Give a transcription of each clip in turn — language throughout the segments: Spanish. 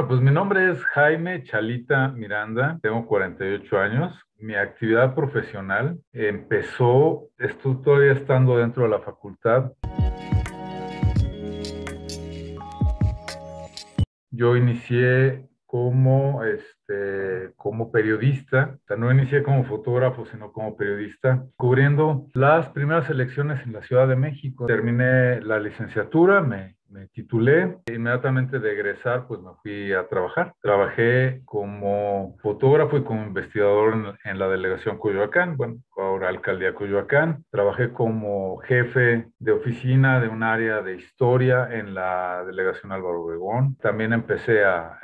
Bueno, pues mi nombre es Jaime Chalita Miranda, tengo 48 años. Mi actividad profesional empezó, estoy todavía estando dentro de la facultad. Yo inicié como periodista, o sea, no inicié como fotógrafo, sino como periodista, cubriendo las primeras elecciones en la Ciudad de México. Terminé la licenciatura, me titulé, e inmediatamente de egresar, pues me fui a trabajar. Trabajé como fotógrafo y como investigador en la delegación Coyoacán, bueno, ahora alcaldía Coyoacán. Trabajé como jefe de oficina de un área de historia en la delegación Álvaro Obregón. También empecé a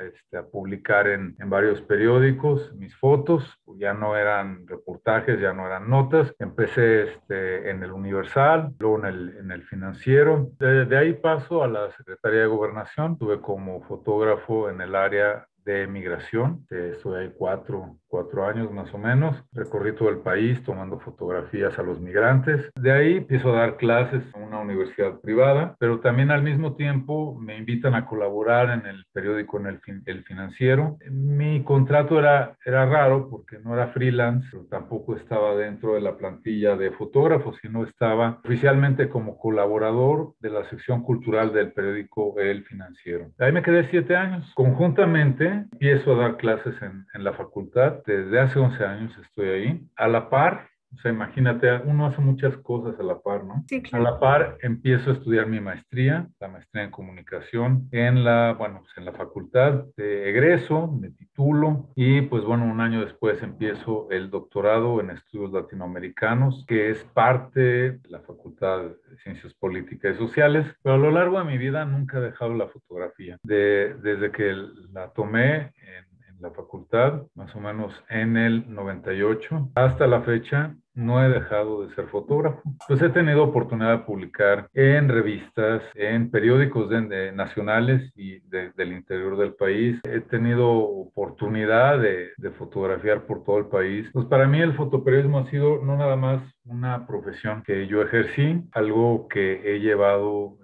publicar en varios periódicos mis fotos, ya no eran reportajes, ya no eran notas. Empecé en el Universal, luego en el Financiero. De ahí paso a la Secretaría de Gobernación. Estuve como fotógrafo en el área de migración. Estuve ahí cuatro años más o menos. Recorrí todo el país tomando fotografías a los migrantes. De ahí empiezo a dar clases en una universidad privada, pero también al mismo tiempo me invitan a colaborar en el periódico, el Financiero. Mi contrato era raro porque no era freelance, pero tampoco estaba dentro de la plantilla de fotógrafos, sino estaba oficialmente como colaborador de la sección cultural del periódico El Financiero. Ahí me quedé 7 años. Conjuntamente empiezo a dar clases en la facultad. Desde hace 11 años estoy ahí. A la par, o sea, imagínate, uno hace muchas cosas a la par, ¿no? Sí, A claro. la par empiezo a estudiar mi maestría, la maestría en comunicación, bueno, pues en la facultad. Egreso, me titulo y pues bueno, un año después empiezo el doctorado en estudios latinoamericanos, que es parte de la Facultad de Ciencias Políticas y Sociales, pero a lo largo de mi vida nunca he dejado la fotografía. Desde que la tomé en la facultad, más o menos en el 98, hasta la fecha, no he dejado de ser fotógrafo. Pues he tenido oportunidad de publicar en revistas, en periódicos nacionales y del interior del país. He tenido oportunidad de fotografiar por todo el país. Pues para mí el fotoperiodismo ha sido no nada más una profesión que yo ejercí, algo que he llevado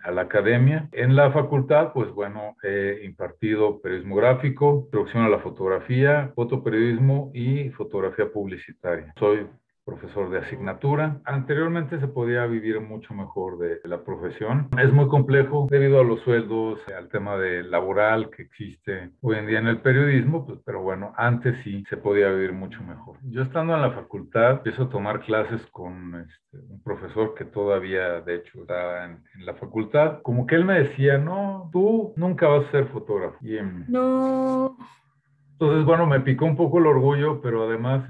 a la academia. En la facultad, pues bueno, he impartido periodismo gráfico, introducción a la fotografía, fotoperiodismo y fotografía publicitaria. Soy profesor de asignatura. Anteriormente se podía vivir mucho mejor de la profesión. Es muy complejo debido a los sueldos, al tema de laboral que existe hoy en día en el periodismo, pues, pero bueno, antes sí se podía vivir mucho mejor. Yo estando en la facultad, empiezo a tomar clases con un profesor que todavía, de hecho, está en la facultad. Como que él me decía, no, tú nunca vas a ser fotógrafo. No, Entonces, bueno, me picó un poco el orgullo, pero además,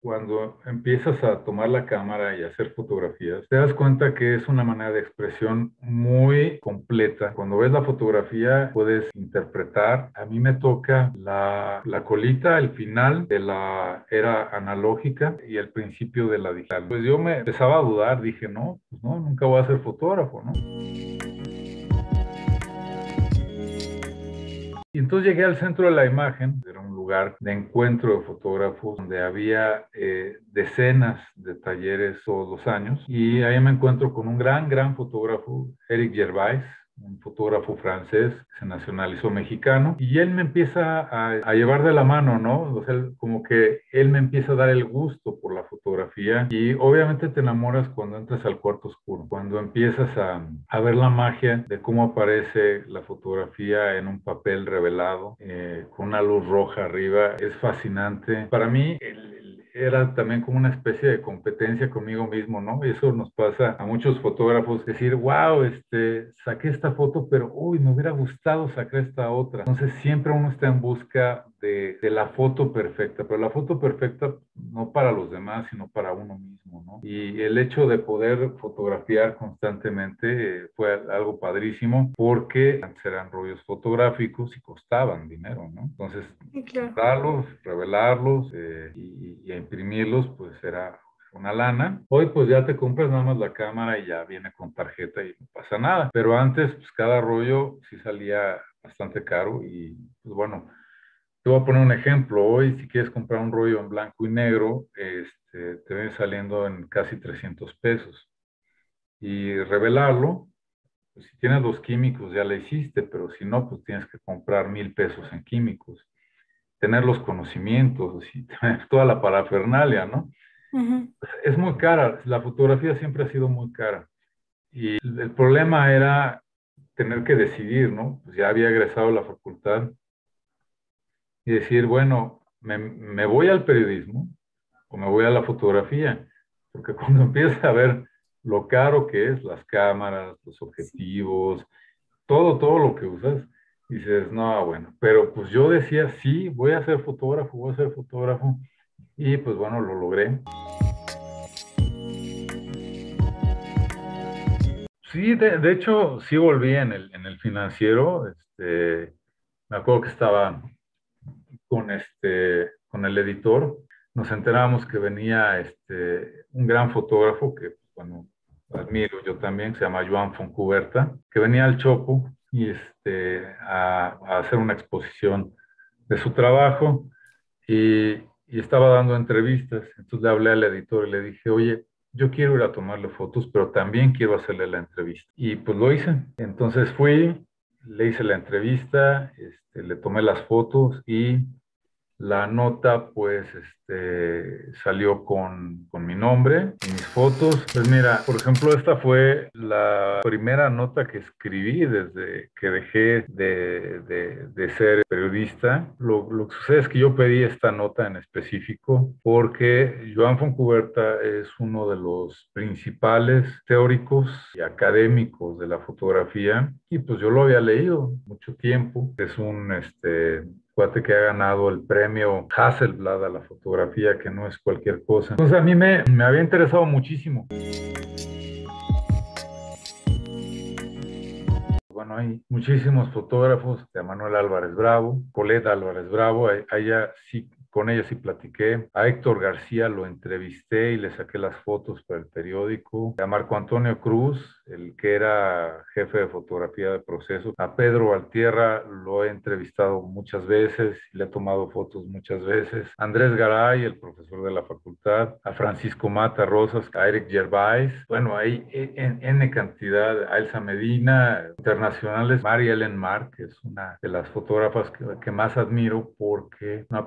cuando empiezas a tomar la cámara y a hacer fotografías, te das cuenta que es una manera de expresión muy completa. Cuando ves la fotografía, puedes interpretar. A mí me toca la colita, el final de la era analógica y el principio de la digital. Pues yo me empezaba a dudar, dije, no, pues no, nunca voy a ser fotógrafo, ¿no? Y entonces llegué al centro de la imagen, era un lugar de encuentro de fotógrafos donde había decenas de talleres todos los años y ahí me encuentro con un gran fotógrafo, Eric Gervais, un fotógrafo francés que se nacionalizó mexicano y él me empieza a llevar de la mano, ¿no? O sea, como que él me empieza a dar el gusto por la fotografía y obviamente te enamoras cuando entras al cuarto oscuro, cuando empiezas a ver la magia de cómo aparece la fotografía en un papel revelado, con una luz roja arriba. Es fascinante. Para mí, era también como una especie de competencia conmigo mismo, ¿no? Y eso nos pasa a muchos fotógrafos, decir, wow, saqué esta foto, pero uy, me hubiera gustado sacar esta otra. Entonces siempre uno está en busca de la foto perfecta, pero la foto perfecta no para los demás, sino para uno mismo, ¿no? Y el hecho de poder fotografiar constantemente fue algo padrísimo porque antes eran rollos fotográficos y costaban dinero, ¿no? Entonces, sí, claro. comprarlos, revelarlos y a imprimirlos, pues era una lana. Hoy pues ya te compras nada más la cámara y ya viene con tarjeta y no pasa nada. Pero antes pues cada rollo sí salía bastante caro y pues bueno, te voy a poner un ejemplo. Hoy si quieres comprar un rollo en blanco y negro, te viene saliendo en casi 300 pesos. Y revelarlo pues si tienes los químicos ya la hiciste, pero si no, pues tienes que comprar 1,000 pesos en químicos, tener los conocimientos y tener toda la parafernalia, ¿no? Ujú. Es muy cara, la fotografía siempre ha sido muy cara. Y el problema era tener que decidir, ¿no? Pues ya había egresado a la facultad y decir, bueno, me voy al periodismo o me voy a la fotografía, porque cuando empiezas a ver lo caro que es, las cámaras, los objetivos, todo lo que usas, dices, no, bueno, pero pues yo decía, sí, voy a ser fotógrafo, voy a ser fotógrafo, y pues bueno, lo logré. Sí, de hecho, sí volví en el financiero, me acuerdo que estaba con el editor, nos enterábamos que venía un gran fotógrafo que, bueno, admiro yo también, se llama Joan Foncuberta, que venía al Chopo y a hacer una exposición de su trabajo y estaba dando entrevistas. Entonces le hablé al editor y le dije, oye, yo quiero ir a tomarle fotos, pero también quiero hacerle la entrevista. Y pues lo hice. Entonces fui, le hice la entrevista, le tomé las fotos y la nota, pues, salió con mi nombre y mis fotos. Pues mira, por ejemplo, esta fue la primera nota que escribí desde que dejé de ser periodista. Lo que sucede es que yo pedí esta nota en específico porque Joan Foncuberta es uno de los principales teóricos y académicos de la fotografía y pues yo lo había leído mucho tiempo. Es un, cuate que ha ganado el premio Hasselblad a la fotografía, que no es cualquier cosa. Entonces a mí me había interesado muchísimo. Bueno, hay muchísimos fotógrafos, de Manuel Álvarez Bravo, Colette Álvarez Bravo, a ella sí, con ella sí platiqué. A Héctor García lo entrevisté y le saqué las fotos para el periódico. A Marco Antonio Cruz, el que era jefe de fotografía de proceso. A Pedro Altierra lo he entrevistado muchas veces y le he tomado fotos muchas veces. A Andrés Garay, el profesor de la facultad. A Francisco Mata Rosas, a Eric Gervais. Bueno, hay N cantidad. A Elsa Medina, internacionales. Mary Ellen Mark, que es una de las fotógrafas que más admiro porque fue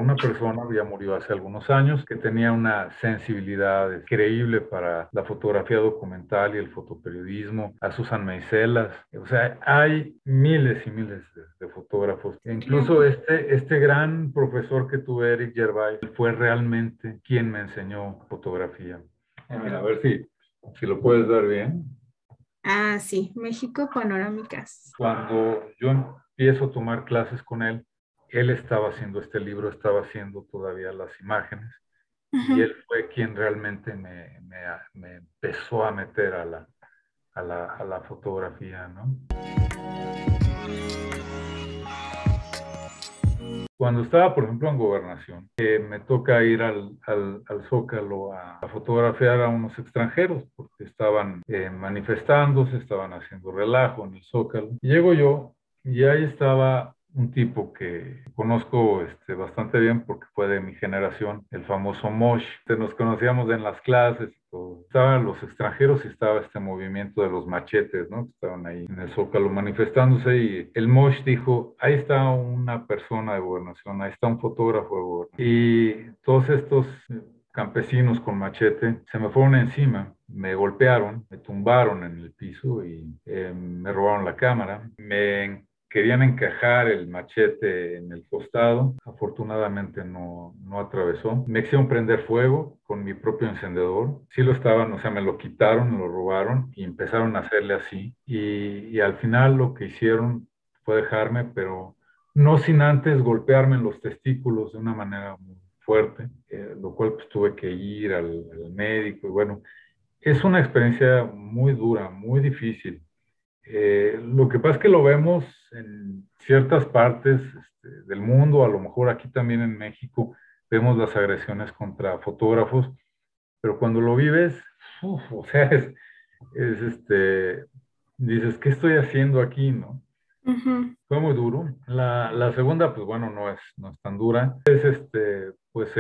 una persona, ya murió hace algunos años, que tenía una sensibilidad increíble para la fotografía documental y el fotoperiodismo. A Susan Meiselas, o sea, hay miles y miles de fotógrafos. E incluso Claro. este gran profesor que tuve, Eric Gervais, fue realmente quien me enseñó fotografía. Mira, a ver si lo puedes ver bien. Ah, sí, México Panorámicas. Cuando yo empiezo a tomar clases con él, él estaba haciendo este libro, estaba haciendo todavía las imágenes y Ujú. él fue quien realmente me empezó a meter a la fotografía, ¿no? Cuando estaba, por ejemplo, en Gobernación, me toca ir al Zócalo a fotografiar a unos extranjeros porque estaban manifestándose, estaban haciendo relajo en el Zócalo. Y llego yo y ahí estaba un tipo que conozco bastante bien porque fue de mi generación, el famoso Mosh. Nos conocíamos en las clases y todo. Estaban los extranjeros y estaba este movimiento de los machetes, ¿no? Que estaban ahí en el Zócalo manifestándose y el Mosh dijo, ahí está una persona de Gobernación, ahí está un fotógrafo de Gobernación. Y todos estos campesinos con machete se me fueron encima, me golpearon, me tumbaron en el piso y me robaron la cámara. Querían encajar el machete en el costado, afortunadamente no atravesó. Me hicieron prender fuego con mi propio encendedor. Sí lo estaban, o sea, me lo quitaron, me lo robaron y empezaron a hacerle así. Y al final lo que hicieron fue dejarme, pero no sin antes golpearme en los testículos de una manera muy fuerte, lo cual pues tuve que ir al médico y bueno, es una experiencia muy dura, muy difícil. Lo que pasa es que lo vemos en ciertas partes del mundo, a lo mejor aquí también en México vemos las agresiones contra fotógrafos, pero cuando lo vives, uf, o sea, dices, ¿qué estoy haciendo aquí, no? Ujú. Fue muy duro. La segunda, pues bueno, no es tan dura. Es pues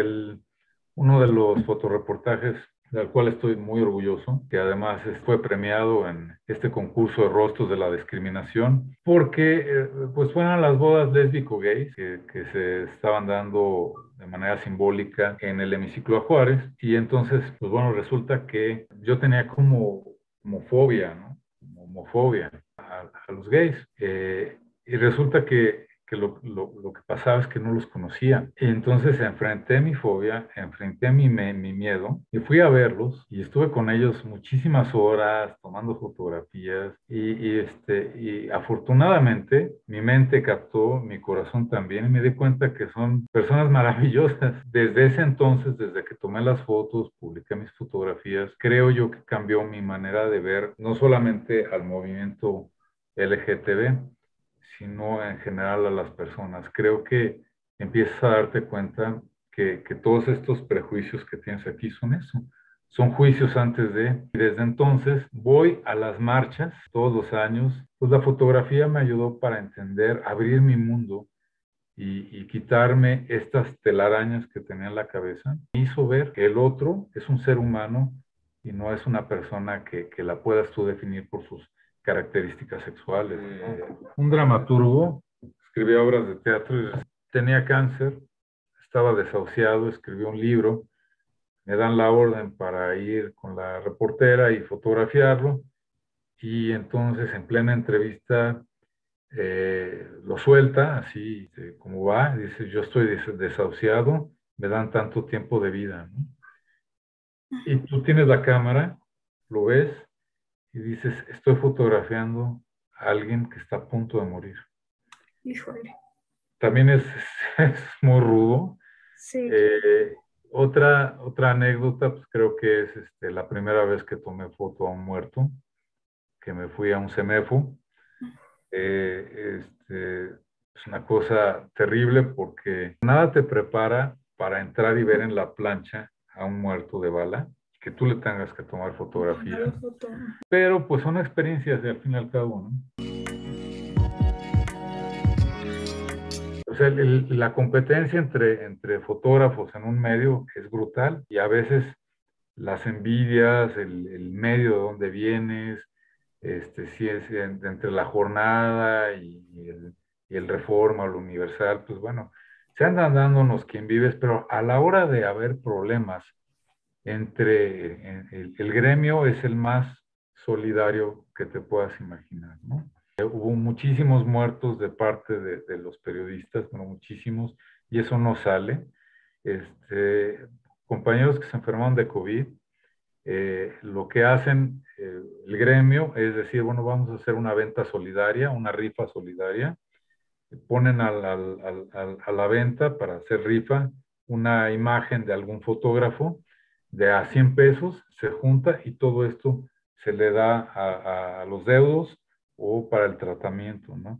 uno de los fotoreportajes del cual estoy muy orgulloso, que además fue premiado en este concurso de rostros de la discriminación, porque pues fueron las bodas lésbico-gays que se estaban dando de manera simbólica en el hemiciclo a Juárez, y entonces, pues bueno, resulta que yo tenía como homofobia, ¿no? Como homofobia a los gays, y resulta que lo que pasaba es que no los conocía. Y entonces enfrenté mi fobia, enfrenté mi miedo y fui a verlos y estuve con ellos muchísimas horas tomando fotografías y afortunadamente mi mente captó, mi corazón también y me di cuenta que son personas maravillosas. Desde ese entonces, desde que tomé las fotos, publiqué mis fotografías, creo yo que cambió mi manera de ver no solamente al movimiento LGTB, sino en general a las personas. Creo que empiezas a darte cuenta que todos estos prejuicios que tienes aquí son eso, son juicios antes de. Y desde entonces voy a las marchas todos los años. Pues la fotografía me ayudó para entender, abrir mi mundo y quitarme estas telarañas que tenía en la cabeza. Me hizo ver que el otro es un ser humano y no es una persona que la puedas tú definir por sus características sexuales, ¿no? Un dramaturgo escribía obras de teatro y tenía cáncer, estaba desahuciado, escribió un libro, me dan la orden para ir con la reportera y fotografiarlo, y entonces en plena entrevista lo suelta así como va, dice, yo estoy desahuciado, me dan tanto tiempo de vida, ¿no? Y tú tienes la cámara, lo ves y dices, estoy fotografiando a alguien que está a punto de morir. Híjole. También es muy rudo. Sí. Eh, otra anécdota, pues creo que es la primera vez que tomé foto a un muerto, que me fui a un CEMEFO. Es una cosa terrible porque nada te prepara para entrar y ver en la plancha a un muerto de bala, que tú le tengas que tomar fotografía. La foto. Pero pues son experiencias al fin y al cabo, ¿no? O sea, la competencia entre fotógrafos en un medio es brutal y a veces las envidias, el medio de donde vienes, si es entre la jornada y el Reforma o el Universal, pues bueno, se andan dándonos quien vives, pero a la hora de haber problemas el gremio es el más solidario que te puedas imaginar, ¿no? Hubo muchísimos muertos de parte de los periodistas, bueno, muchísimos, y eso no sale. Compañeros que se enfermaron de COVID, lo que hacen el gremio es decir, bueno, vamos a hacer una venta solidaria, una rifa solidaria, ponen a la venta para hacer rifa una imagen de algún fotógrafo de a 100 pesos, se junta y todo esto se le da a los deudos o para el tratamiento, ¿no?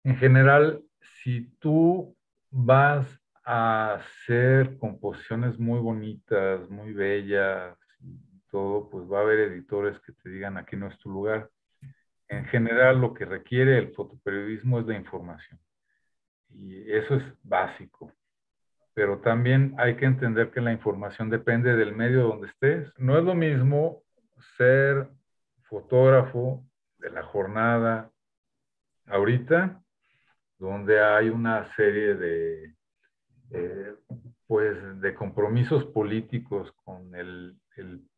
En general, si tú vas a hacer composiciones muy bonitas, muy bellas y todo, pues va a haber editores que te digan aquí no es tu lugar. En general, lo que requiere el fotoperiodismo es la información y eso es básico. Pero también hay que entender que la información depende del medio donde estés. No es lo mismo ser fotógrafo de la jornada ahorita, donde hay una serie eh, pues, de compromisos políticos con el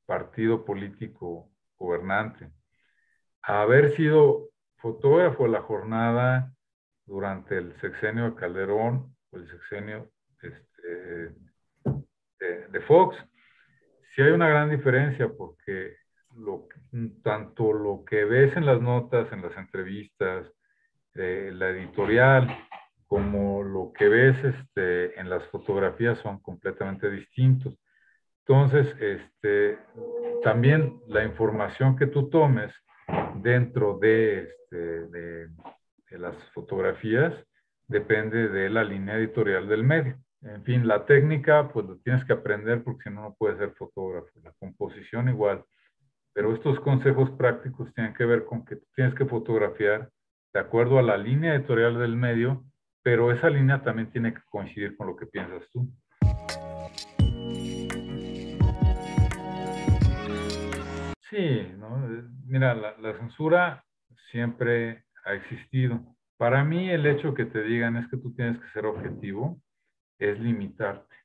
partido político gobernante. Haber sido fotógrafo de la jornada durante el sexenio de Calderón o el sexenio de Fox, sí hay una gran diferencia porque tanto lo que ves en las notas, en las entrevistas, la editorial, como lo que ves en las fotografías son completamente distintos. Entonces, también la información que tú tomes dentro de las fotografías depende de la línea editorial del medio. En fin, la técnica, pues lo tienes que aprender porque si no, no puedes ser fotógrafo. La composición igual. Pero estos consejos prácticos tienen que ver con que tú tienes que fotografiar de acuerdo a la línea editorial del medio, pero esa línea también tiene que coincidir con lo que piensas tú. Sí, ¿no? Mira, la censura siempre ha existido. Para mí el hecho que te digan es que tú tienes que ser objetivo es limitarte.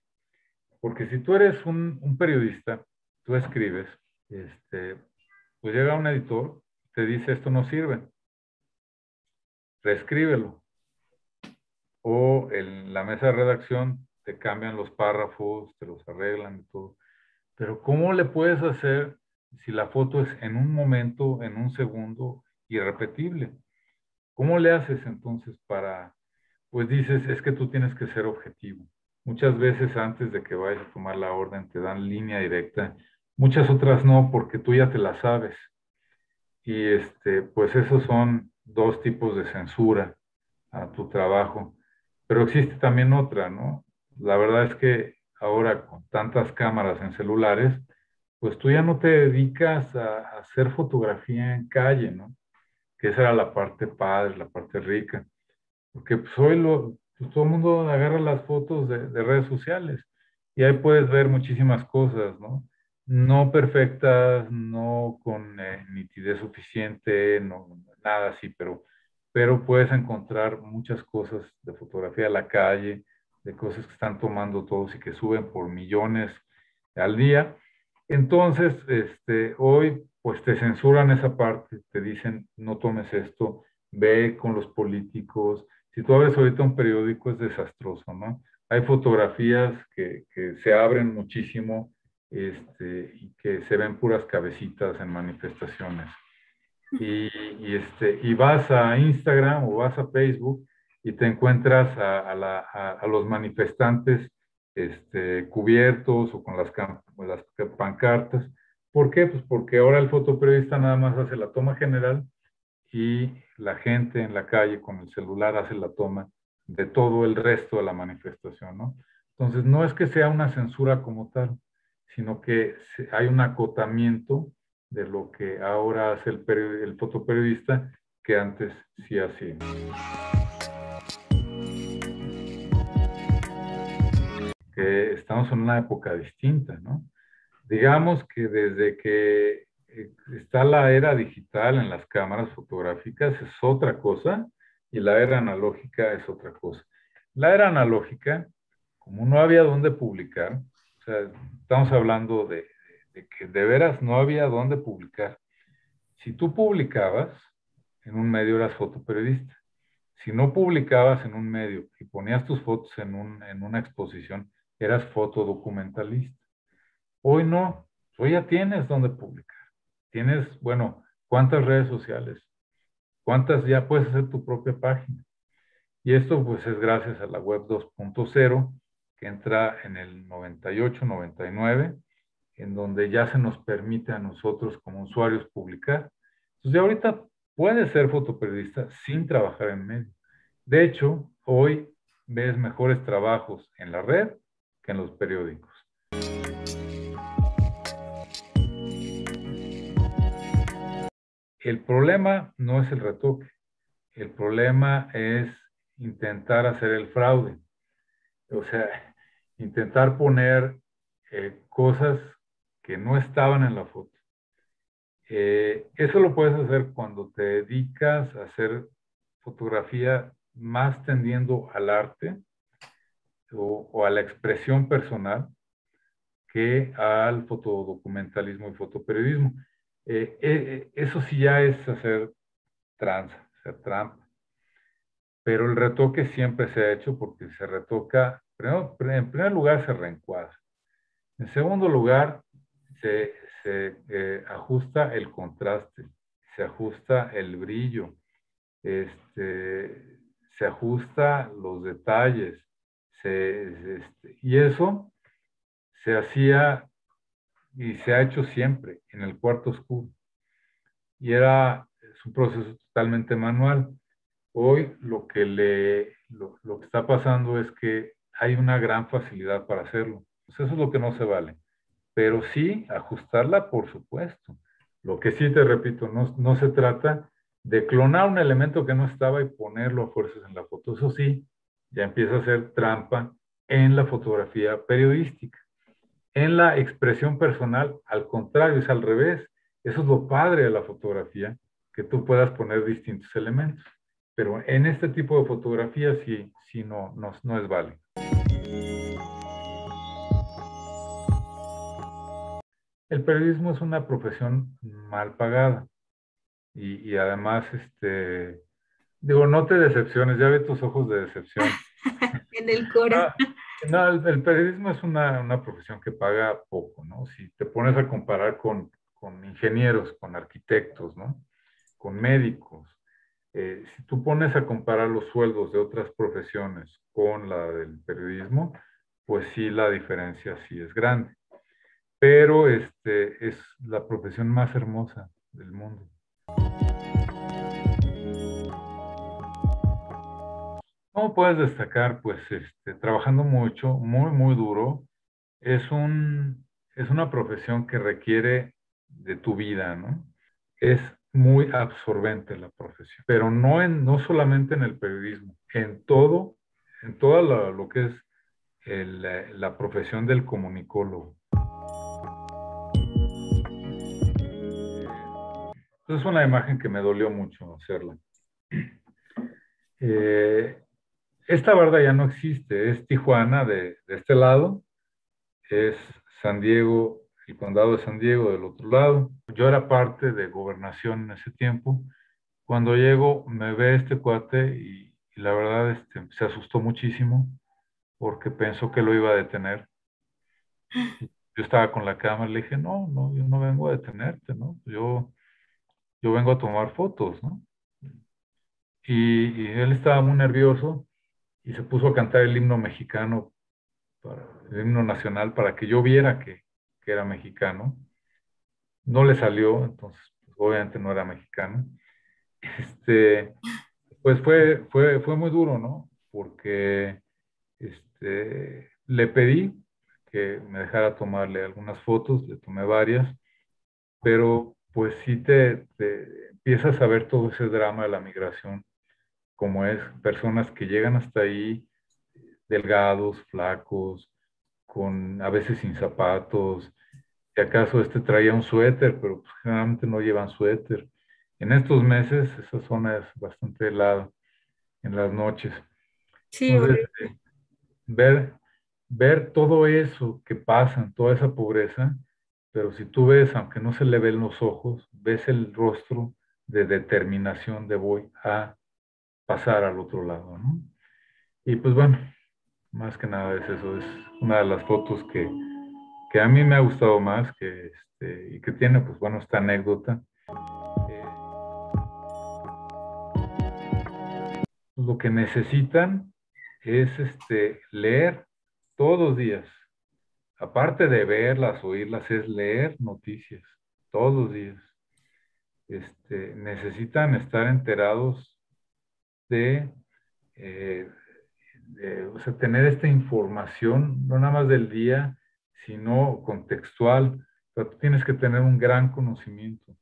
Porque si tú eres un periodista, tú escribes, este, pues llega un editor, te dice esto no sirve, reescríbelo. O en la mesa de redacción te cambian los párrafos, te los arreglan y todo. Pero ¿cómo le puedes hacer si la foto es en un momento, en un segundo, irrepetible? ¿Cómo le haces entonces para, pues dices, es que tú tienes que ser objetivo? Muchas veces antes de que vayas a tomar la orden te dan línea directa, muchas otras no, porque tú ya te la sabes. Y pues esos son dos tipos de censura a tu trabajo. Pero existe también otra, ¿no? La verdad es que ahora con tantas cámaras en celulares, pues tú ya no te dedicas a hacer fotografía en calle, ¿no? Que esa era la parte padre, la parte rica. Porque pues hoy pues todo el mundo agarra las fotos de redes sociales y ahí puedes ver muchísimas cosas, ¿no? No perfectas, no con nitidez suficiente, no, nada así, pero puedes encontrar muchas cosas de fotografía de la calle, de cosas que están tomando todos y que suben por millones al día. Entonces, hoy pues te censuran esa parte, te dicen no tomes esto, ve con los políticos. Si tú abres ahorita un periódico es desastroso, ¿no? Hay fotografías que se abren muchísimo y que se ven puras cabecitas en manifestaciones. Y vas a Instagram o vas a Facebook y te encuentras a los manifestantes cubiertos o con con las pancartas. ¿Por qué? Pues porque ahora el fotoperiodista nada más hace la toma general y la gente en la calle con el celular hace la toma de todo el resto de la manifestación, ¿no? Entonces, no es que sea una censura como tal, sino que hay un acotamiento de lo que ahora hace el fotoperiodista que antes sí hacía. Que estamos en una época distinta, ¿no? Digamos que desde que está la era digital en las cámaras fotográficas es otra cosa y la era analógica es otra cosa. La era analógica, como no había dónde publicar, o sea, estamos hablando de que de veras no había dónde publicar. Si tú publicabas en un medio eras fotoperiodista. Si no publicabas en un medio y ponías tus fotos en una exposición, eras fotodocumentalista. Hoy no, hoy ya tienes dónde publicar. Tienes, bueno, ¿cuántas redes sociales? ¿Cuántas ya puedes hacer tu propia página? Y esto pues es gracias a la web 2.0 que entra en el 98, 99, en donde ya se nos permite a nosotros como usuarios publicar. Entonces ahorita puedes ser fotoperiodista sin trabajar en medio. De hecho, hoy ves mejores trabajos en la red que en los periódicos. El problema no es el retoque, el problema es intentar hacer el fraude, o sea, intentar poner cosas que no estaban en la foto. Eso lo puedes hacer cuando te dedicas a hacer fotografía más tendiendo al arte o a la expresión personal que al fotodocumentalismo y fotoperiodismo. Eso sí ya es hacer tranza, hacer trampa. Pero el retoque siempre se ha hecho porque se retoca, primero, en primer lugar se reencuadra. En segundo lugar, se ajusta el contraste, se ajusta el brillo, se ajusta los detalles, y eso se hacía y se ha hecho siempre en el cuarto oscuro. Y es un proceso totalmente manual. Hoy lo que está pasando es que hay una gran facilidad para hacerlo. Pues eso es lo que no se vale. Pero sí, ajustarla, por supuesto. Lo que sí te repito, no se trata de clonar un elemento que no estaba y ponerlo a fuerzas en la foto. Eso sí, ya empieza a ser trampa en la fotografía periodística. En la expresión personal, al contrario, es al revés. Eso es lo padre de la fotografía, que tú puedas poner distintos elementos. Pero en este tipo de fotografía sí, sí no es válido. El periodismo es una profesión mal pagada y además, digo, no te decepciones, ya ve tus ojos de decepción. En el Cora. Ah, no, el periodismo es una profesión que paga poco, ¿no? Si te pones a comparar con ingenieros, con arquitectos, ¿no? Con médicos, si tú pones a comparar los sueldos de otras profesiones con la del periodismo, pues sí, la diferencia sí es grande. Pero es la profesión más hermosa del mundo. ¿Cómo puedes destacar? Pues trabajando mucho, muy duro, es es una profesión que requiere de tu vida, ¿no? Es muy absorbente la profesión, pero no solamente en el periodismo, en todo lo que es la profesión del comunicólogo. Es una imagen que me dolió mucho hacerla. Eh, Esta barda ya no existe, es Tijuana de este lado, es San Diego, el condado de San Diego del otro lado. Yo era parte de gobernación en ese tiempo. Cuando llego me ve este cuate y la verdad se asustó muchísimo porque pensó que lo iba a detener. Yo estaba con la cámara y le dije, no, yo no vengo a detenerte, ¿no? Yo vengo a tomar fotos, ¿no? Y él estaba muy nervioso y se puso a cantar el himno mexicano, el himno nacional, para que yo viera que era mexicano. No le salió, entonces pues, obviamente no era mexicano. Este, pues fue muy duro, ¿no? Porque le pedí que me dejara tomarle algunas fotos, le tomé varias, pero pues sí te empiezas a ver todo ese drama de la migración, como es personas que llegan hasta ahí delgados, flacos, con a veces sin zapatos. Si acaso traía un suéter, pero pues, generalmente no llevan suéter. En estos meses esa zona es bastante helada en las noches. Sí, Entonces, horrible. ver, ver todo eso que pasa, toda esa pobreza, pero si tú ves, aunque no se le ven los ojos, ves el rostro de determinación de voy a pasar al otro lado, ¿no? Y pues bueno, más que nada es eso, es una de las fotos que a mí me ha gustado más y que tiene, pues bueno, esta anécdota. Eh, lo que necesitan es leer todos los días. Aparte de verlas, oírlas, es leer noticias todos los días. Necesitan estar enterados de, eh, o sea, tener esta información, no nada más del día, sino contextual. Pero tú tienes que tener un gran conocimiento.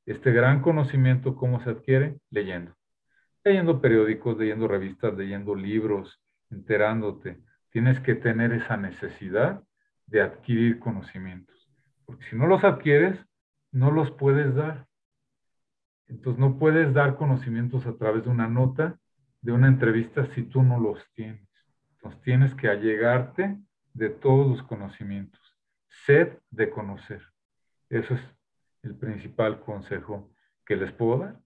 Este gran conocimiento, ¿cómo se adquiere? Leyendo. Leyendo periódicos, leyendo revistas, leyendo libros, enterándote. Tienes que tener esa necesidad de adquirir conocimientos. Porque si no los adquieres, no los puedes dar. Entonces no puedes dar conocimientos a través de una nota, de una entrevista, si tú no los tienes. Entonces tienes que allegarte de todos los conocimientos. Sed de conocer. Eso es el principal consejo que les puedo dar.